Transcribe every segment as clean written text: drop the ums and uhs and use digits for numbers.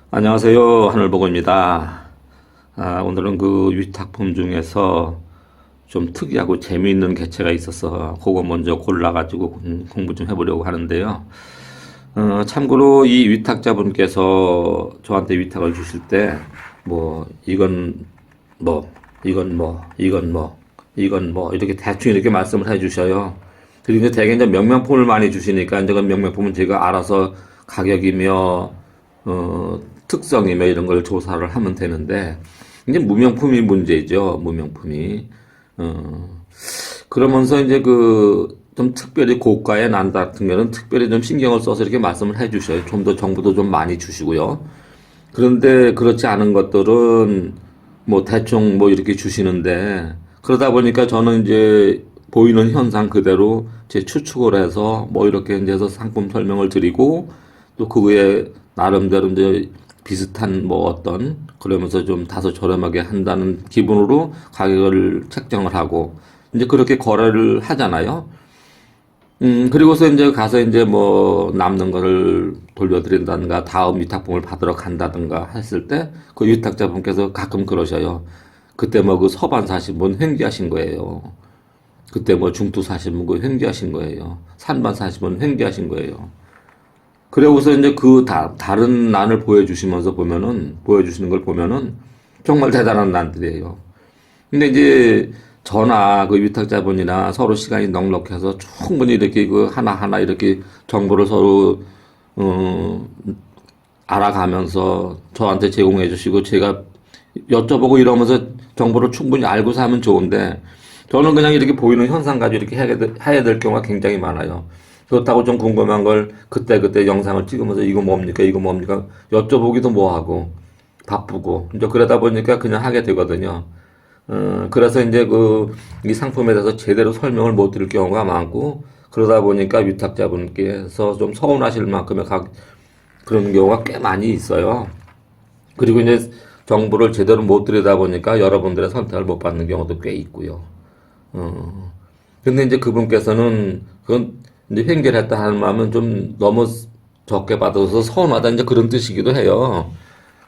안녕하세요. 하늘보고입니다. 오늘은 그 위탁품 중에서 좀 특이하고 재미있는 개체가 있어서 그거 먼저 골라가지고 공부 좀 해보려고 하는데요. 참고로 이 위탁자분께서 저한테 위탁을 주실 때, 이건 뭐, 이건 뭐, 이렇게 대충 이렇게 말씀을 해 주셔요. 그리고 이제 대개 이제 명명품을 많이 주시니까 이제 그 명명품은 제가 알아서 가격이며, 특성이며 이런 걸 조사를 하면 되는데, 이제 무명품이 문제죠. 무명품이. 그러면서 이제 좀 특별히 고가의 난 같은 경우는 특별히 좀 신경을 써서 이렇게 말씀을 해 주셔요. 좀 더 정보도 좀 많이 주시고요. 그런데 그렇지 않은 것들은 뭐 대충 뭐 이렇게 주시는데, 그러다 보니까 저는 이제 보이는 현상 그대로 제 추측을 해서 뭐 이렇게 이제 해서 상품 설명을 드리고, 또 그 외에 나름대로 이제 비슷한 뭐 어떤 그러면서 좀 다소 저렴하게 한다는 기분으로 가격을 책정을 하고 이제 그렇게 거래를 하잖아요. 그리고서 이제 가서 이제 뭐 남는 거를 돌려드린다든가 다음 위탁품을 받으러 간다든가 했을 때 그 위탁자분께서 가끔 그러셔요. 그때 뭐 그 서반 사신 분 횡기하신 거예요. 그때 뭐 중투 사신 분 횡기하신 거예요. 산반 사신 분 횡기하신 거예요. 그러고서 이제 다른 난을 보여주시는 걸 보면은 정말 대단한 난들이에요. 근데 이제 저나 그 위탁자분이나 서로 시간이 넉넉해서 충분히 이렇게 그 하나하나 이렇게 정보를 서로, 어, 알아가면서 저한테 제공해 주시고 제가 여쭤보고 이러면서 정보를 충분히 알고서 하면 좋은데 저는 그냥 이렇게 보이는 현상 가지고 이렇게 해야 될 경우가 굉장히 많아요. 그렇다고 좀 궁금한 걸 그때그때 영상을 찍으면서 이거 뭡니까? 이거 뭡니까? 여쭤보기도 뭐하고 바쁘고 이제 그러다 보니까 그냥 하게 되거든요. 그래서 이제 이 상품에 대해서 제대로 설명을 못 드릴 경우가 많고 그러다 보니까 위탁자분께서 좀 서운하실 만큼의 그런 경우가 꽤 많이 있어요. 그리고 이제 정보를 제대로 못 드리다 보니까 여러분들의 선택을 못 받는 경우도 꽤 있고요. 근데 이제 그분께서는 그건 이제 횡결했다 하는 마음은 좀 너무 적게 받아서 서운하다 이제 그런 뜻이기도 해요.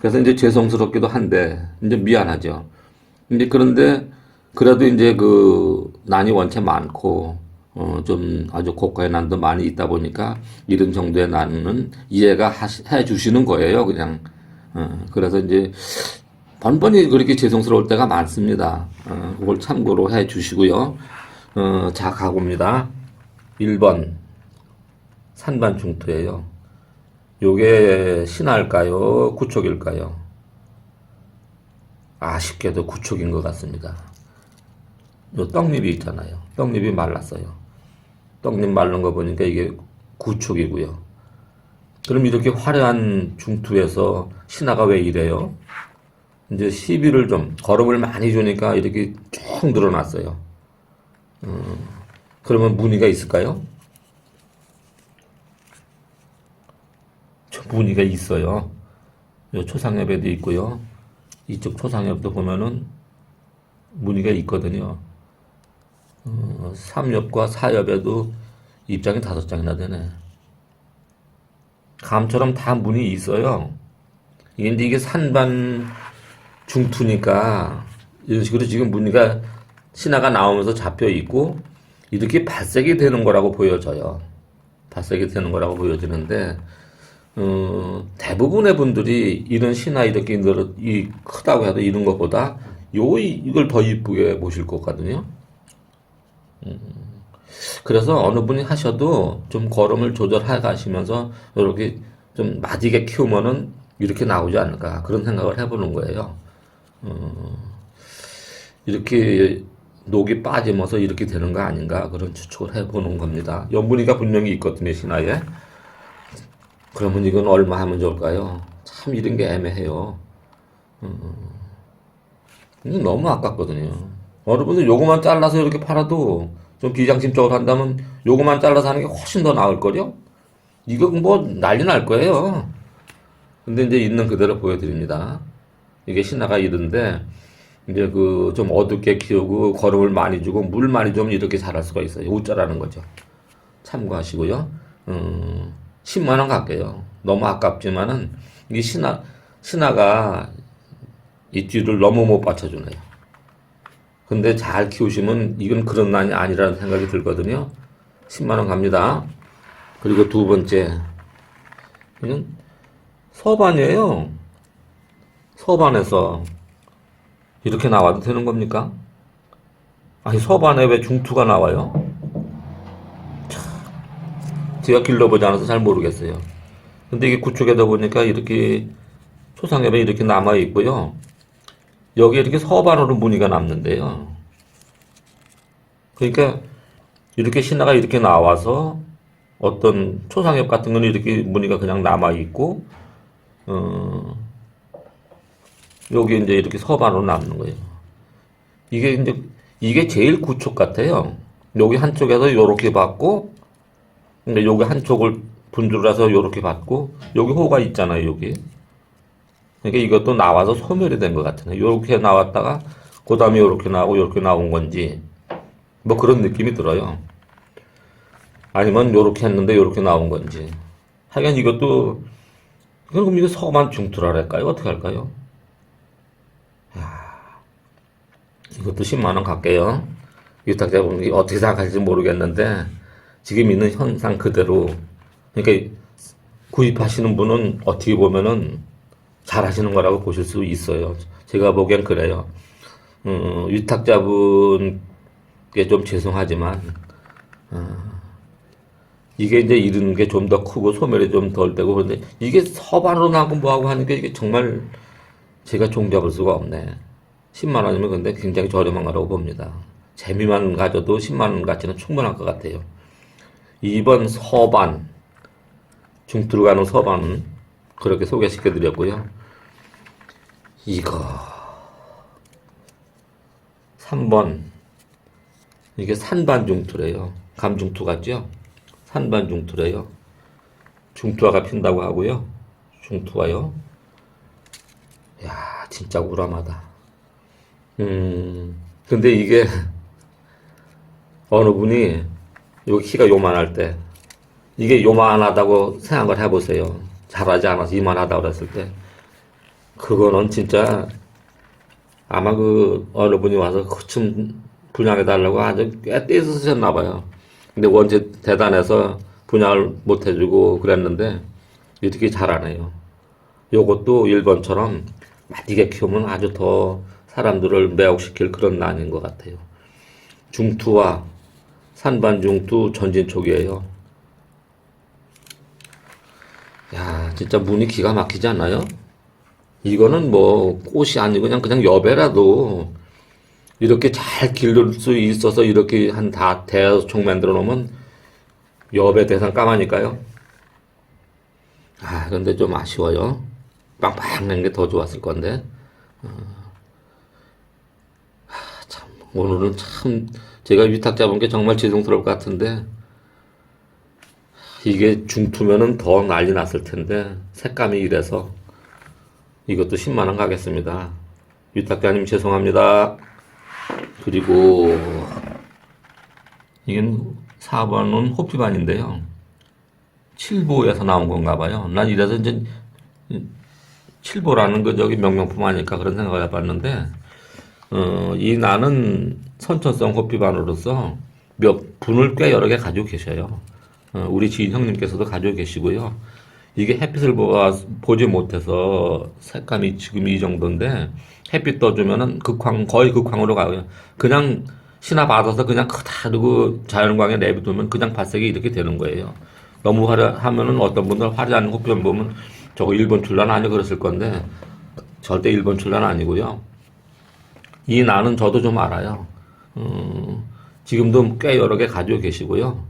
그래서 이제 죄송스럽기도 한데 이제 미안하죠. 근데 그런데 그래도 이제 난이 원체 많고 좀 아주 고가의 난도 많이 있다 보니까 이런 정도의 난은 이해가 해 주시는 거예요, 그냥. 그래서 이제 번번이 그렇게 죄송스러울 때가 많습니다. 그걸 참고로 해 주시고요. 자, 가봅니다. 1번 산반중투예요. 요게 신화일까요? 구촉일까요? 아쉽게도 구촉인 것 같습니다. 요 떡잎이 있잖아요. 떡잎이 말랐어요. 떡잎 마른 거 보니까 이게 구촉이고요. 그럼 이렇게 화려한 중투에서 신화가 왜 이래요? 이제 시비를 좀 거름을 많이 주니까 이렇게 쭉 늘어났어요. 그러면 무늬가 있을까요? 저 무늬가 있어요. 요 초상엽에도 있고요. 이쪽 초상엽도 보면은 무늬가 있거든요. 3엽과 4엽에도 입장이 5장이나 되네. 감처럼 다 무늬 있어요. 이게 산반 중투니까 이런 식으로 지금 무늬가 신화가 나오면서 잡혀 있고 이렇게 발색이 되는 거라고 보여져요. 발색이 되는 거라고 보여지는데 대부분의 분들이 이런 신화 이렇게 크다고 해도 이런 것보다 이걸 더 이쁘게 보실 것 같거든요. 그래서 어느 분이 하셔도 좀 걸음을 조절해 가시면서 이렇게 좀 마디게 키우면은 이렇게 나오지 않을까 그런 생각을 해보는 거예요. 이렇게 녹이 빠지면서 이렇게 되는 거 아닌가 그런 추측을 해보는 겁니다. 연분이가 분명히 있거든요, 신화에. 그러면 이건 얼마 하면 좋을까요? 참 이런 게 애매해요. 너무 아깝거든요. 여러분들 요거만 잘라서 이렇게 팔아도 좀 비장심적으로 한다면 요거만 잘라서 하는 게 훨씬 더 나을걸요? 이거 뭐 난리 날 거예요. 근데 이제 있는 그대로 보여드립니다. 이게 신화가 이런데 이제 좀 어둡게 키우고 거름을 많이 주고 물 많이 주면 이렇게 자랄 수가 있어요. 우짜라는 거죠. 참고하시고요. 10만 원 갈게요. 너무 아깝지만은 이게 신하가 이 뒤를 너무 못 받쳐주네요. 근데 잘 키우시면 이건 그런 난이 아니라는 생각이 들거든요. 10만 원 갑니다. 그리고 두 번째, 이건 서반이에요. 서반에서 이렇게 나와도 되는 겁니까? 아니, 서반에 왜 중투가 나와요? 제가 길러보지 않아서 잘 모르겠어요. 근데 이게 구축에다 보니까 이렇게 초상엽에 이렇게 남아 있고요. 여기에 이렇게 서반으로 무늬가 남는데요. 그러니까 이렇게 신화가 이렇게 나와서 어떤 초상엽 같은 거는 이렇게 무늬가 그냥 남아 있고, 어, 여기 이제 이렇게 서반으로 남는 거예요. 이게 이제 이게 제일 구축 같아요. 여기 한쪽에서 요렇게 받고, 근데 여기 한쪽을 분주를 해서 요렇게 받고, 여기 호가 있잖아요, 여기. 그러니까 이것도 나와서 소멸이 된 것 같아요. 요렇게 나왔다가, 그 다음에 요렇게 나오고, 요렇게 나온 건지, 뭐 그런 느낌이 들어요. 아니면 요렇게 했는데 요렇게 나온 건지. 하여간 이것도, 그럼 이거 서만 중투라 할까요? 어떻게 할까요? 이것도 10만 원 갈게요. 유탁자분이 어떻게 생각할지 모르겠는데 지금 있는 현상 그대로 그러니까 구입하시는 분은 어떻게 보면은 잘 하시는 거라고 보실 수 있어요. 제가 보기엔 그래요. 위탁자분께 좀 죄송하지만 이게 이제 이르는 게 좀 더 크고 소멸이 좀 덜 되고 그런데 이게 서반으로 나고 뭐하고 하는 게 이게 정말 제가 종잡을 수가 없네. 10만 원이면 근데 굉장히 저렴한 거라고 봅니다. 재미만 가져도 10만 원 가치는 충분할 것 같아요. 2번 서반, 중투로 가는 서반은 그렇게 소개시켜 드렸고요. 이거 3번 이게 산반 중투래요. 감중투 같죠? 산반 중투래요. 중투화가 핀다고 하고요. 중투화요. 야, 진짜 우람하다. 근데 이게 어느 분이 여기 키가 요만할 때 이게 요만하다고 생각을 해보세요. 잘하지 않아서 이만하다고 그랬을 때 그거는 진짜 아마 그 어느 분이 와서 그쯤 분양해 달라고 아주 꽤 떼쓰셨나 봐요. 근데 원체 대단해서 분양을 못 해주고 그랬는데 이렇게 잘하네요. 요것도 1번처럼 맛있게 키우면 아주 더 사람들을 매혹시킬 그런 난인 것 같아요. 중투와 산반중투 전진촉이에요. 야, 진짜 무늬 기가 막히지 않나요? 이거는 뭐 꽃이 아니고 그냥 여배라도 이렇게 잘 기를 수 있어서 이렇게 한 다 대여총 만들어 놓으면 여배 대상 까마니까요. 아, 근데 좀 아쉬워요. 빵빵한 게 더 좋았을 건데. 참, 오늘은 참 제가 위탁자분께 정말 죄송스러울 것 같은데 이게 중투면은 더 난리 났을 텐데 색감이 이래서 이것도 10만 원 가겠습니다. 위탁자님 죄송합니다. 그리고 이건 4번은 호피반인데요. 7보에서 나온 건가 봐요. 난 이래서 이제 7보라는 거 저기 명명품 아닐까 그런 생각을 해봤는데 이 나는 선천성 호피반으로서 몇 분을 꽤 여러 개 가지고 계셔요. 우리 지인 형님께서도 가지고 계시고요. 이게 햇빛을 보지 못해서 색감이 지금 이 정도인데 햇빛 떠주면은 거의 극황으로 가요. 그냥 신화 받아서 그냥 그대로 자연광에 내비두면 그냥 발색이 이렇게 되는 거예요. 너무 화려하면은 어떤 분들 화려한 호피만 보면 저거 일본 출란 아니고 그랬을 건데 절대 일본 출란 아니고요. 이 나는 저도 좀 알아요. 지금도 꽤 여러 개 가지고 계시고요.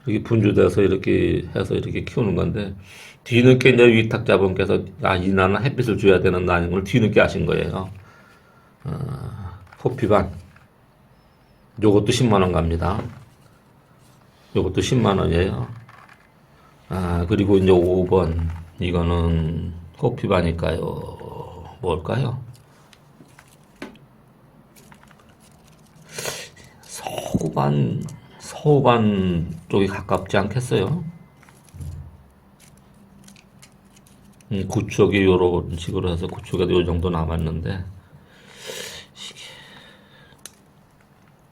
이렇게 분주돼서 이렇게 해서 이렇게 키우는 건데 뒤늦게 이제 위탁자분께서 이 나는 햇빛을 줘야 되는 나인 걸 뒤늦게 아신 거예요. 호피반 요것도 10만 원 갑니다. 요것도 10만 원이에요. 아, 그리고 이제 5번 이거는 호피반일까요? 뭘까요? 서반 쪽이 가깝지 않겠어요? 구촉이 요런 식으로 해서 구촉에도 요 정도 남았는데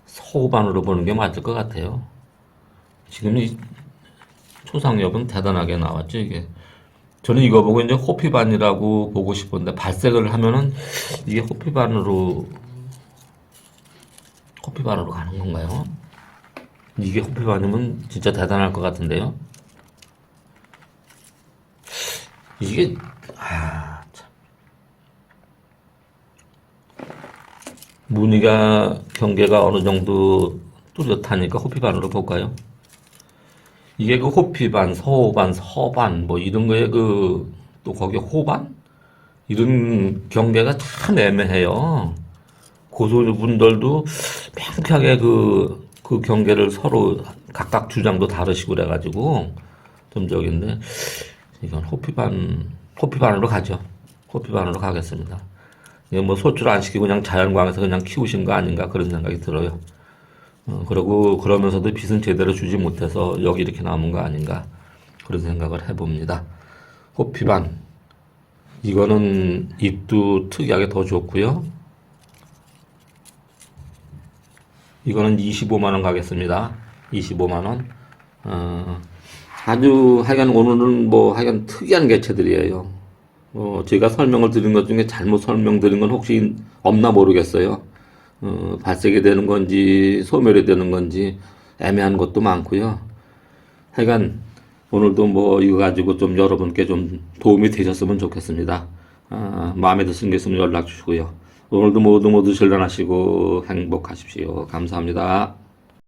서후반으로 보는 게 맞을 것 같아요. 지금 이 초상엽은 대단하게 나왔죠, 이게. 저는 이거 보고 이제 호피반이라고 보고 싶은데 발색을 하면은 이게 호피반으로 가는 건가요? 이게 호피반이면 진짜 대단할 것 같은데요. 이게 참. 무늬가 경계가 어느 정도 뚜렷하니까 호피반으로 볼까요? 이게 그 호피반, 서호반, 서반 뭐 이런 거에 또 거기 호반 이런 경계가 참 애매해요. 고소분들도 명쾌하게 그 경계를 서로 각각 주장도 다르시고 그래가지고 좀 저긴데 이건 호피반으로 가죠. 호피반으로 가겠습니다. 이게 뭐 소출 안 시키고 그냥 자연광에서 그냥 키우신 거 아닌가 그런 생각이 들어요. 그러고 그러면서도 빛은 제대로 주지 못해서 여기 이렇게 남은 거 아닌가 그런 생각을 해봅니다. 호피반 이거는 잎도 특이하게 더 좋고요. 이거는 25만 원 가겠습니다. 25만 원. 아주 하여간 오늘은 뭐 하여간 특이한 개체들이에요. 제가 설명을 드린 것 중에 잘못 설명드린 건 혹시 없나 모르겠어요. 발색이 되는 건지 소멸이 되는 건지 애매한 것도 많고요. 하여간 오늘도 뭐 이거 가지고 좀 여러분께 좀 도움이 되셨으면 좋겠습니다. 마음에 드신 게 있으면 연락 주시고요. 오늘도 모두 신란하시고 행복하십시오. 감사합니다.